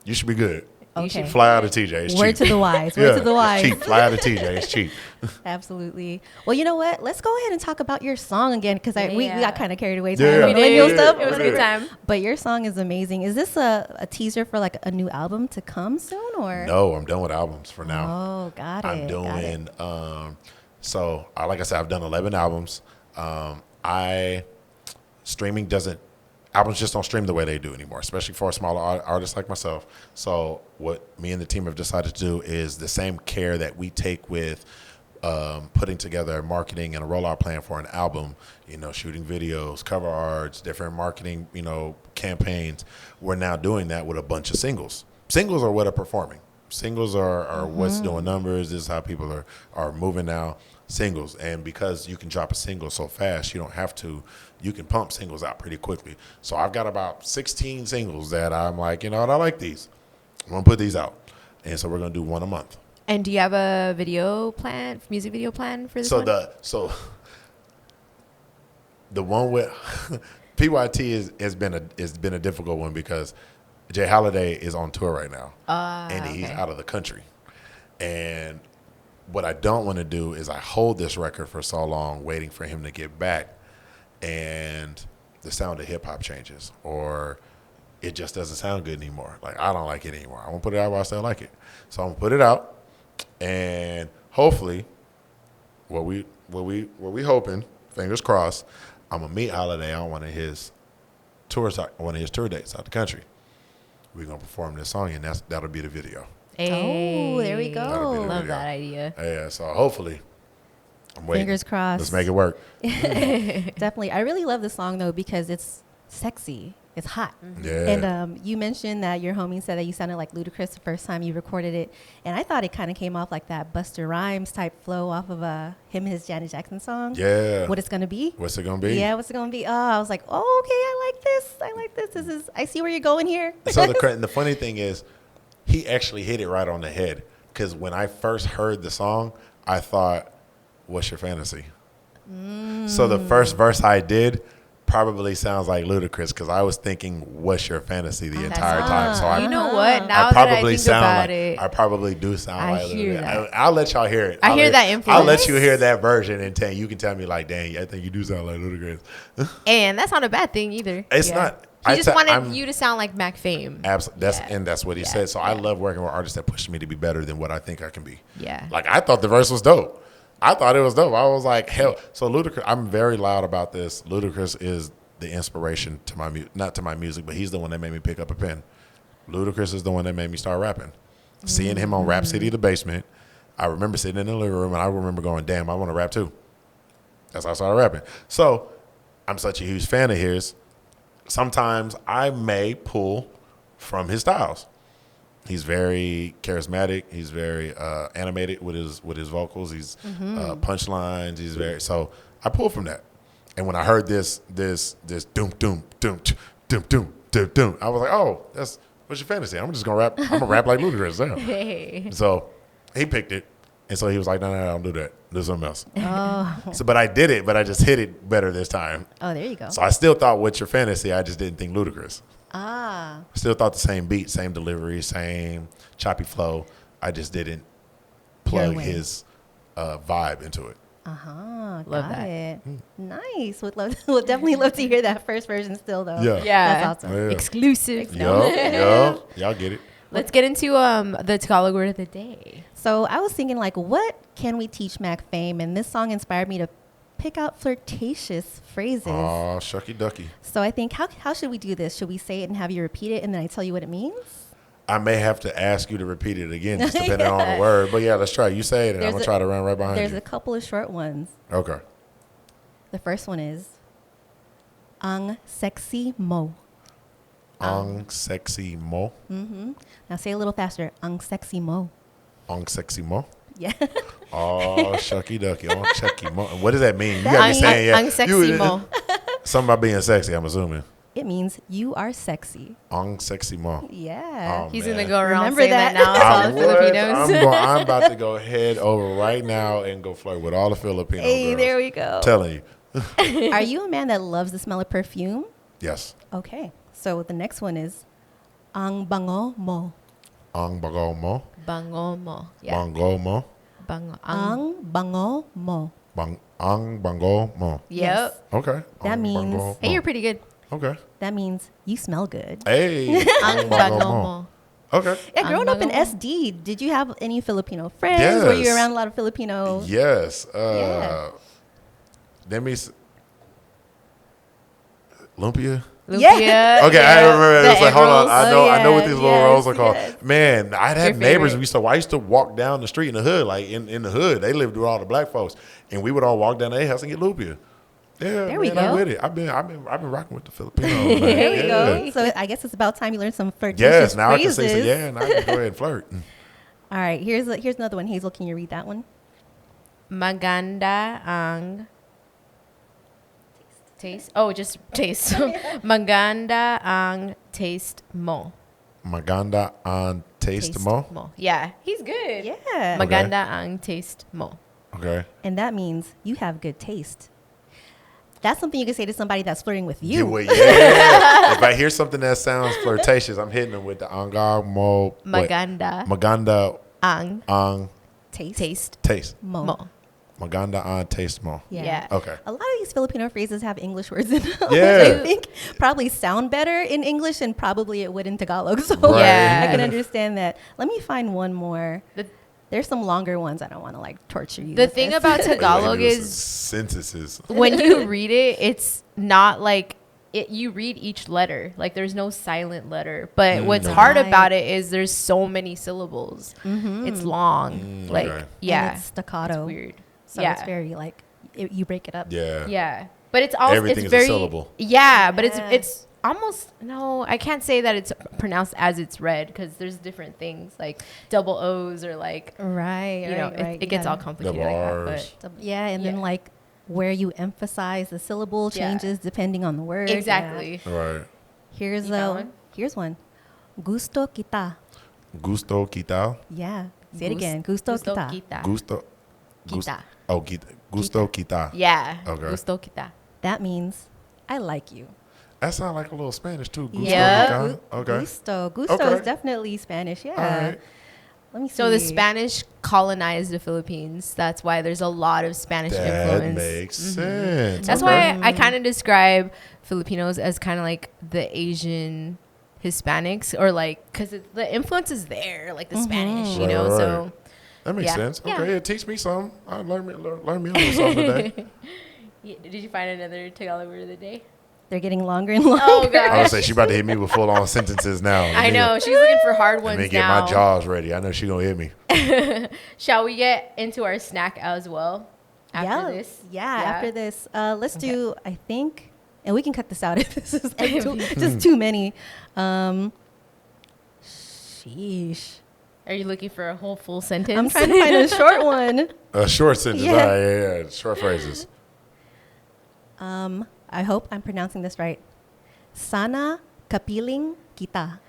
you should be good. Okay. Fly out of TJ. It's Word cheap. to the wise. Word to the wise. It's cheap. Fly out of TJ. It's cheap. Absolutely. Well, you know what? Let's go ahead and talk about your song again because we Yeah. got kind of carried away. Yeah. talking We about millennial did. stuff. It was a good time. But your song is amazing. Is this a teaser for like a new album to come soon, or? No, I'm done with albums for now. Oh, got it. I'm got it. doing like I said, I've done 11 albums. Albums just don't stream the way they do anymore, especially for a smaller artist like myself. So what me and the team have decided to do is the same care that we take with putting together marketing and a rollout plan for an album, shooting videos, cover arts, different marketing, campaigns. We're now doing that with a bunch of singles. Singles are what are performing. Singles are what's doing numbers. This is how people are moving now. Singles. And because you can drop a single so fast, you can pump singles out pretty quickly. So I've got about 16 singles that I'm like, I like these. I'm going to put these out. And so we're going to do one a month. And do you have a music video plan for this one? The one with PYT has been a difficult one because Jay Holiday is on tour right now. And he's out of the country. And what I don't want to do is I hold this record for so long waiting for him to get back and the sound of hip hop changes or it just doesn't sound good anymore. Like I don't like it anymore. I won't put it out while I still like it. So I'm gonna put it out and hopefully what we hoping, fingers crossed, I'm gonna meet Holiday on one of his tour dates out the country. We're gonna perform this song and that'll be the video. Hey. Oh, there we go. Love that idea. Yeah, so hopefully, I'm waiting. Fingers crossed. Let's make it work. Definitely. I really love the song, though, because it's sexy. It's hot. Yeah. And you mentioned that your homie said that you sounded like Ludacris the first time you recorded it. And I thought it kind of came off like that Busta Rhymes type flow off of him and his Janet Jackson song. Yeah. What it's going to be. What's it going to be? Yeah, what's it going to be? Oh, I was like, oh, okay, I like this. I see where you're going here. So the funny thing is, he actually hit it right on the head. Because when I first heard the song, I thought, what's your fantasy? So the first verse I did probably sounds like Ludacris because I was thinking, what's your fantasy the entire time. So You know what? Now I that I probably think sound about like, it, I probably do sound I like hear Ludacris. that. I'll let y'all hear it. I hear that I'll let influence. you hear that version and you can tell me like, dang, I think you do sound like Ludacris. and that's not a bad thing either. It's not. He just wanted I'm- you to sound like Mac Fame. Absolutely. That's what he said. So I love working with artists that push me to be better than what I think I can be. Yeah. Like I thought the verse was dope. I thought it was dope. I was like, hell. So Ludacris, I'm very loud about this. Ludacris is the inspiration to my not to my music, but he's the one that made me pick up a pen. Ludacris is the one that made me start rapping. Seeing him on Rap City, the basement, I remember sitting in the living room and I remember going, damn, I want to rap too. That's how I started rapping. So I'm such a huge fan of his. Sometimes I may pull from his styles. He's very charismatic. He's very animated with his vocals. He's punchlines. He's so I pull from that. And when I heard this doom doom doom doom doom doom doom, I was like, oh, what's your fantasy? I'm just gonna rap. I'm gonna rap like Ludacris. Yeah. Hey. So he picked it, and so he was like, no, don't do that. Do something else. Oh. So, but I did it, but I just hit it better this time. Oh, there you go. So I still thought, what's your fantasy? I just didn't think Ludacris. Ah. Still thought the same beat, same delivery, same choppy flow. I just didn't plug lane. his vibe into it. Uh-huh. Love Got that. it. Nice. Would definitely love to hear that first version still, though. Yeah. Yeah. That's awesome. Yeah. Exclusive. Yup. Y'all get it. Let's get into the Tagalog word of the day. So I was thinking, like, what can we teach Mac Fame? And this song inspired me to pick out flirtatious phrases. Oh, shucky ducky. So I think, how should we do this? Should we say it and have you repeat it, and then I tell you what it means? I may have to ask you to repeat it again, just depending on the word. But yeah, let's try. You say it, and I'm gonna try to run right behind There's you. a couple of short ones. Okay. The first one is, ang sexy mo. Ang sexy mo. Mm-hmm. Now say a little faster. Ang sexy mo. Ang sexy mo. Yeah. Oh, shucky ducky. Ang sexy mo. What does that mean? You Ang- got me saying yeah. Ang sexy mo. Something about being sexy, I'm assuming. It means you are sexy. Ang sexy mo. Yeah. Oh, He's man. going to go around Remember saying that, that? now to all I the would. Filipinos. I'm about to go head over right now and go flirt with all the Filipino Hey, girls. there we go. Telling you. Are you a man that loves the smell of perfume? Yes. Okay. So the next one is, ang bango mo. Ang bango mo. Bango mo. Yeah. Bango mo. Bango. Ang bango mo. Ang bango mo. Yep. Okay. That Ang means- bango Hey, mo. you're pretty good. Okay. That means you smell good. Hey. Ang bango mo. Okay. Yeah, growing up in bango mo. SD, did you have any Filipino friends? Were you Yes. around a lot of Filipino? Yes. Yeah. Let me. Lumpia. Lumpia. Okay, I remember. It The was like, egg hold on. rolls. I know what these little yes, rolls are called. yes. Man, I'd Your have neighbors. favorite? I used to walk down the street in the hood, like in the hood. They lived with all the black folks, and we would all walk down their house and get lumpia. Yeah, There we man, I'm go. with it. I've been rocking with the Filipinos. Man. There we Yeah. go. So I guess it's about time you learn some flirtatious Yes, now phrases. I can say, yeah, now I can go ahead and flirt. All right, here's another one. Hazel, can you read that one? Maganda ang taste. Oh, just taste. Maganda ang taste mo. Maganda ang taste mo. Yeah, he's good. Yeah. Maganda ang taste mo. Okay. And that means you have good taste. That's something you can say to somebody that's flirting with Yeah, you. well, yeah. If I hear something that sounds flirtatious, I'm hitting them with the anga mo. Maganda Maganda ang ang Taste. taste. Mo. mo. Maganda ang taste mo. Yeah. Okay. A lot of these Filipino phrases have English words in them, Yeah. which I think probably sound better in English and probably it would in Tagalog. So Right. Yeah. I can understand that. Let me find one more. The- There's some longer ones. I don't want to like torture you. The with thing this. about Tagalog Like, is sentences. when you read it, it's not like it. You read each letter. Like there's no silent letter. But what's okay. hard Right. about it is there's so many syllables. It's long. Like okay. yeah, And it's staccato. It's weird. So yeah, it's very like you break it up. Yeah. yeah. But it's also Everything it's is a very syllable. Yeah, but Yeah. it's almost no. I can't say that it's pronounced as it's read because there's different things like double O's or like Right. you know right. it gets all complicated. Double Like R's. that, Yeah, and then Yeah. like where you emphasize the syllable Yeah. changes depending on the word. but exactly. Right. Here's You got one? here's one. Gusto kita. Gusto kita. Yeah. Say it again. Gusto kita. kita. Gusto. Kita. Oh, kita. Gusto kita. Yeah. Okay. Gusto kita. That means I like you. That sounds like a little Spanish too. Gusto Yeah. kita. Okay. Gusto. Gusto Okay. is definitely Spanish. Yeah. All right. Let me see. So the Spanish colonized the Philippines. That's why there's a lot of Spanish That influence. makes sense. That's Okay. why I kind of describe Filipinos as kind of like the Asian Hispanics, or like because the influence is there, like the Spanish, you Right, know. right. So That makes Yeah. sense. Yeah. Okay, yeah, teach me some. I learn me a little something today. yeah, did you find another Tagalog word of the day? they're getting longer and longer. Oh I gosh, was say she about to hit me with full on sentences now. I know she's looking for hard Let ones me get now. my jaws ready. I know she gonna hit me. Shall we get into our snack as well after this? Yeah, after this. Let's do, I think, and we can cut this out if this is like just too many. Sheesh. Are you looking for a whole full sentence? I'm trying to find a short one. A short sentence. Yeah. All right, yeah. Short phrases. I hope I'm pronouncing this right. Sana kapiling kita.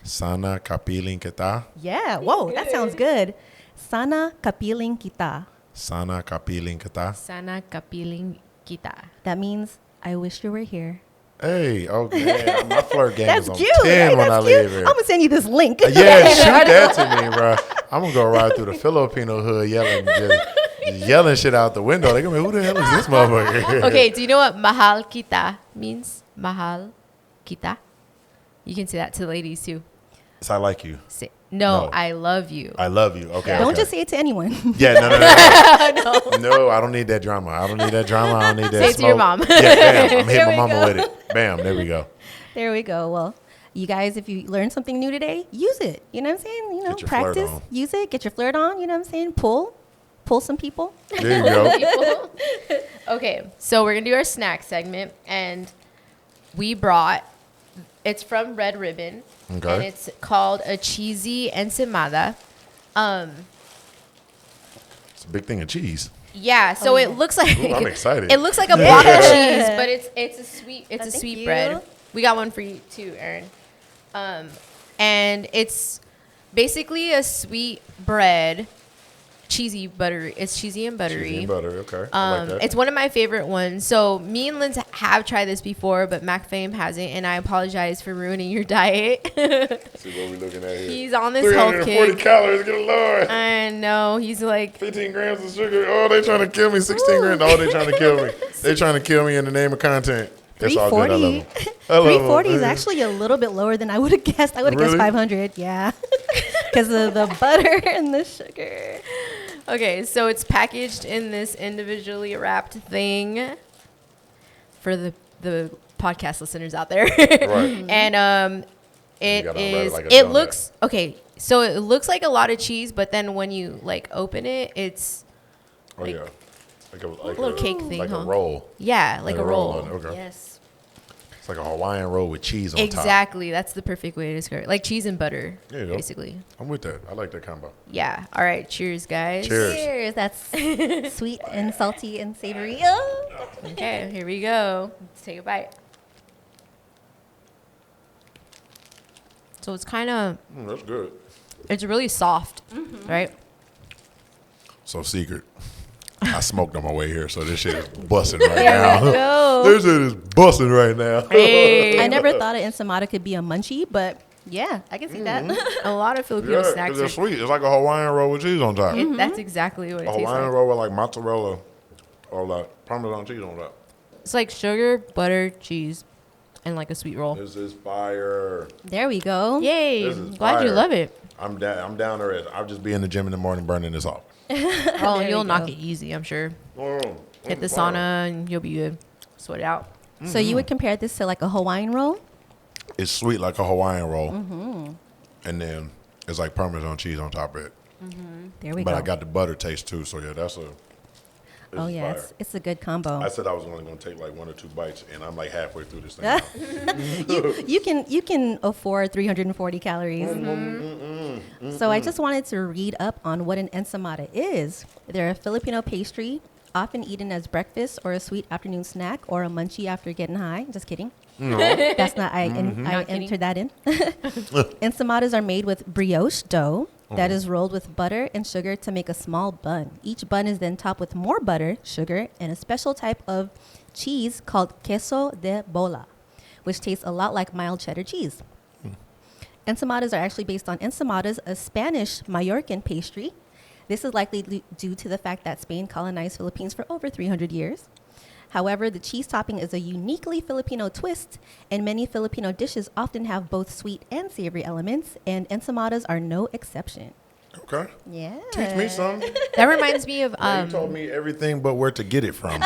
Sana kapiling kita. Yeah. Whoa, that sounds good. Sana kapiling kita. Sana kapiling kita. Sana kapiling kita. That means I wish you were here. Hey, okay. My flirt game That's is on cute. 10 Right? when I That's cute. leave here. I'm gonna send you this link. Yeah, shoot that to me, bro. I'm gonna go right through the Filipino hood just yelling shit out the window. They gonna be, who the hell is this motherfucker? Okay, do you know what mahal kita means? Mahal kita. You can say that to the ladies too. So I like you. Say, no, No. I love you. I love you. Okay. Don't okay. just say it to anyone. Yeah, no. No, I don't need that drama. I don't need that drama. I don't need that Say it to your smoke. mom. Yeah, bam. I'm There hitting my we mama go. with it. Bam. There we go. There we go. Well, you guys, if you learned something new today, use it. You know what I'm saying? You know, Get your flirt practice, on. use it, get your flirt on. You know what I'm saying? Pull some people. There you go. Okay, so we're gonna do our snack segment, and we brought. It's from Red Ribbon, Okay. and it's called a cheesy ensaimada. It's a big thing of cheese. Yeah, so it looks like Ooh, I'm excited. It looks like a block of cheese, but it's a sweet Oh, a thank sweet you. bread. We got one for you too, Erin. And it's basically a sweet bread cheesy buttery. It's cheesy and buttery. Cheesy and butter. Okay. I like that. It's one of my favorite ones. So me and Linz have tried this before, but Mac Fame hasn't, and I apologize for ruining your diet. See what we looking at here. He's on this health 340 kick. calories. Good Lord. I know. He's like, 15 grams of sugar. Oh, they trying to kill me. 16 grams. Oh, they trying to kill me. They trying to kill me in the name of content. It's all good. I love 'em. I love 'em. 340 is actually a little bit lower than I would have guessed. I would have Really? guessed 500. Yeah, because of the butter and the sugar. okay, so it's packaged in this individually wrapped thing for the podcast listeners out there. Right. And it gotta unwrap it is like a it donut. looks okay, so it looks like a lot of cheese, but then when you like open it, it's Oh, like- yeah. Like a little cake thing, Like huh? a roll. yeah, like a roll. on it. Okay. Yes. It's like a Hawaiian roll with cheese on top. Exactly. That's the perfect way to describe it. Like cheese and butter, There you go. basically. I'm with that. I like that combo. Yeah. All right. Cheers, guys. Cheers. Cheers. That's sweet and salty and savory. Oh. Okay, here we go. Let's take a bite. So it's kind of, That's good. it's really soft, right? So secret. I smoked on my way here, so this shit is busting right There we now. go. This shit is busting right now. Hey. I never thought an ensaymada could be a munchie, but yeah, I can see that. A lot of Filipino Yeah, snacks because they're are, sweet. It's like a Hawaiian roll with cheese on top. that's exactly what it A tastes Hawaiian like. roll with like mozzarella or like Parmesan cheese on top. It's like sugar, butter, cheese, and like a sweet roll. This is fire. There we go. Yay. This is Glad you fire. love it. I'm down there. I'll just be in the gym in the morning burning this off. Oh, There you'll we knock go. it easy, I'm sure. Mm, Hit the it's fire. sauna and you'll be good. Sweat it out. So you would compare this to like a Hawaiian roll? It's sweet like a Hawaiian roll. And then it's like Parmesan cheese on top of it. There we But go. I got the butter taste too, so yeah, this oh is yeah, fire. it's a good combo. I said I was only going to take like 1 or 2 bites, and I'm like halfway through this thing. now. you can afford 340 calories. So I just wanted to read up on what an ensaymada is. They're a Filipino pastry, often eaten as breakfast or a sweet afternoon snack or a munchie after getting high. Just kidding. That's not I Not kidding. entered that in. Ensaymadas are made with brioche dough that is rolled with butter and sugar to make a small bun. Each bun is then topped with more butter, sugar, and a special type of cheese called queso de bola, which tastes a lot like mild cheddar cheese. Ensaymadas are actually based on ensaymadas, a Spanish Mallorcan pastry. This is likely due to the fact that Spain colonized Philippines for over 300 years. However, the cheese topping is a uniquely Filipino twist, and many Filipino dishes often have both sweet and savory elements, and ensaymadas are no exception. Okay. Yeah. Teach me something. That reminds me of You told me everything but where to get it from.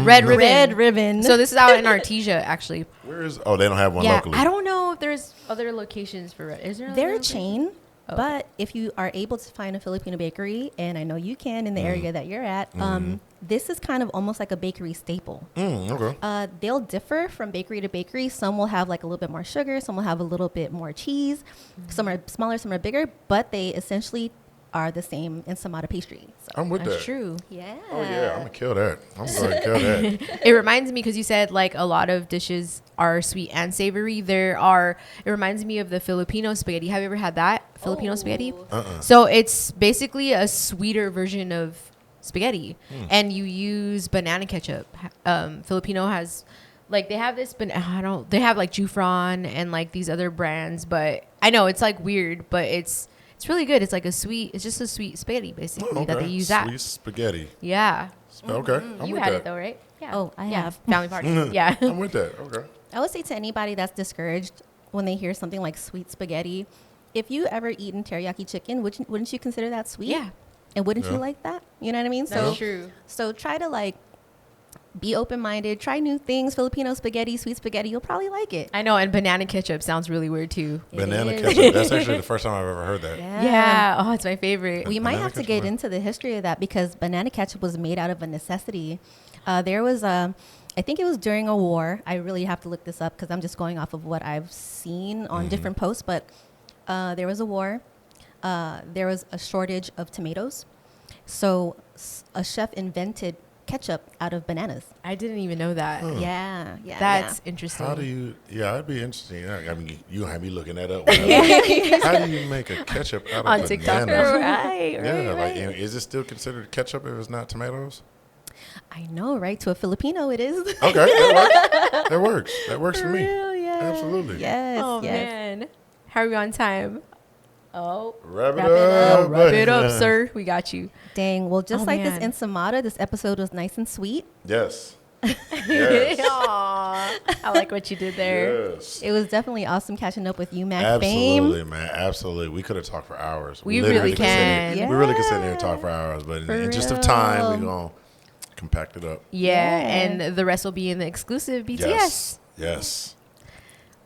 Red Ribbon. Red Ribbon. So this is out in Artesia, actually. Where is? Oh, they don't have one Yeah, locally. I don't know if there's other locations for Red. Is there? They're other a locations? chain, but if you are able to find a Filipino bakery, and I know you can in the area that you're at, this is kind of almost like a bakery staple. Okay. They'll differ from bakery to bakery. Some will have like a little bit more sugar. Some will have a little bit more cheese. Some are smaller, some are bigger, but they essentially are the same ensaymada pastry. So, I'm with That's that. true. yeah. Oh yeah, I'm gonna kill that. I'm gonna kill that. It reminds me because you said like a lot of dishes are sweet and savory. It reminds me of the Filipino spaghetti. Have you ever had that Filipino spaghetti? So it's basically a sweeter version of spaghetti, and you use banana ketchup. Filipino has like they have this, but they have like Jufron and like these other brands, but I know it's like weird, but it's really good. It's like it's just a sweet spaghetti basically that they use that. Sweet spaghetti. Yeah. Okay, I'm You with had that. it though, right? Yeah. Oh, I Yeah, have. family party. Yeah. I'm with that. Okay. I would say to anybody that's discouraged when they hear something like sweet spaghetti, if you ever eaten teriyaki chicken, wouldn't you consider that sweet? Yeah. And wouldn't Yeah. you like that? You know what I mean? That's true. So try to like be open-minded, try new things. Filipino spaghetti, sweet spaghetti, you'll probably like it. I know, and banana ketchup sounds really weird too. It Banana is. ketchup. That's actually the first time I've ever heard that. Yeah. Oh, it's my favorite. We might Banana have to ketchup, get right? into the history of that because banana ketchup was made out of a necessity. There was I think it was during a war. I really have to look this up because I'm just going off of what I've seen on different posts. But there was a war. There was a shortage of tomatoes. So a chef invented ketchup out of bananas. I didn't even know that. Yeah. That's interesting. How do you? Yeah, that'd be interesting. I mean, you have me looking that up. How do you make a ketchup out On of TikTok? bananas? Right, Yeah, right. like is it still considered ketchup if it's not tomatoes? I know, right? To a Filipino, it is. Okay, that works. That works for me. real, yeah. Absolutely. Yes. Oh yes. man, how are we on time? Oh, Wrap it Wrap it up. up. wrap it up, sir. We got you. Dang. Well, just Oh, like man. this ensamada, this episode was nice and sweet. Yes. Yes. Aw, I like what you did there. Yes. It was definitely awesome catching up with you, Mac Fame. Absolutely, man. Absolutely. We could have talked for hours. We literally really could sit here- can. Yeah. We really could sit here and talk for hours, but in For the interest of time, real. we're going to compact it up. Yeah, Yeah. and the rest will be in the exclusive BTS. Yes. Yes.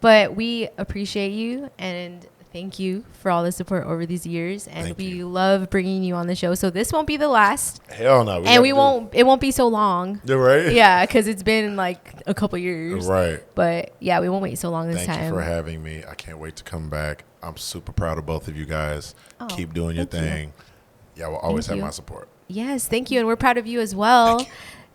But we appreciate you and thank you for all the support over these years, and Thank we you. love bringing you on the show. So this won't be the last, Hell no. and we won't. It won't be so long. You're right. Yeah, because it's been like a couple years. Right. But yeah, we won't wait so long this Thank time. you for having me. I can't wait to come back. I'm super proud of both of you guys. Oh, Keep doing your thank you. thing. Y'all will always Thank have you. my support. Yes, thank you, and we're proud of you as well.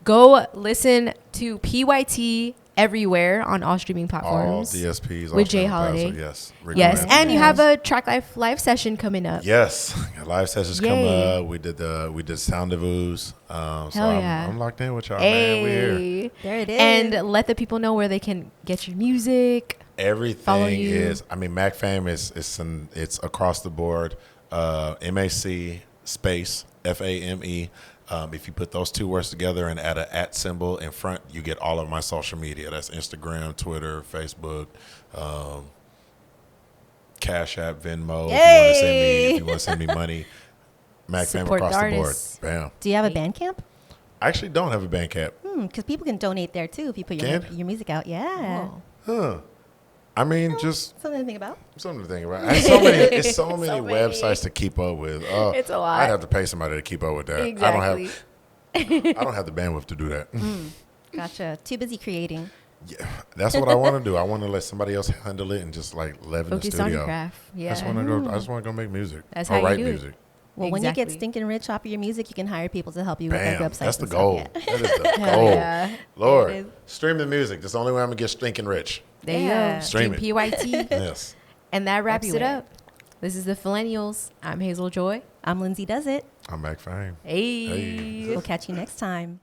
Go listen to PYT everywhere on all streaming All platforms. DSPs. all With Jay streaming Holiday. platforms, Yes. Yes, recommend. and you have a Traklife live session coming up. Yes, live sessions come Yay. up. We did Sound-a-Voos. So Hell yeah. I'm locked in with y'all, man. We're here. Hey. There it is. And let the people know where they can get your music. Follow Everything you. is. I mean, Mac Fame it's across the board. MAC space FAME. If you put those two words together and add an @ symbol in front, you get all of my social media. That's Instagram, Twitter, Facebook, Cash App, Venmo. If you want to send me money, Mac Fame Support across the the board. artists. Bam. Do you have a Bandcamp? I actually don't have a Bandcamp. Because people can donate there too if you put Can? your music out. Yeah. Oh. Huh. I mean, just Something to think about. something to think about. It's so many So many. websites to keep up with. It's a lot. I'd have to pay somebody to keep up with that. Exactly. I don't have the bandwidth to do that. Gotcha. Too busy creating. Yeah, that's what I want to do. I want to let somebody else handle it and just like live in the Focus studio. on your craft. Yeah. I just want to go make music. That's or how you write do it. music. Well, when you get Exactly. stinking rich off of your music, you can hire people to help you with their Bam. websites. That's the and stuff. goal. Yeah. That is the Hell goal. yeah. Lord, It is. stream the music. That's the only way I'm gonna get stinking rich. There Yeah. you go. Stream Stream PYT. Yes. And that wraps it Everywhere. up. This is the Millennials. I'm Hazel Joy. I'm Lindsay Does It. I'm Mac Fame. Hey. Hey. We'll catch you next time.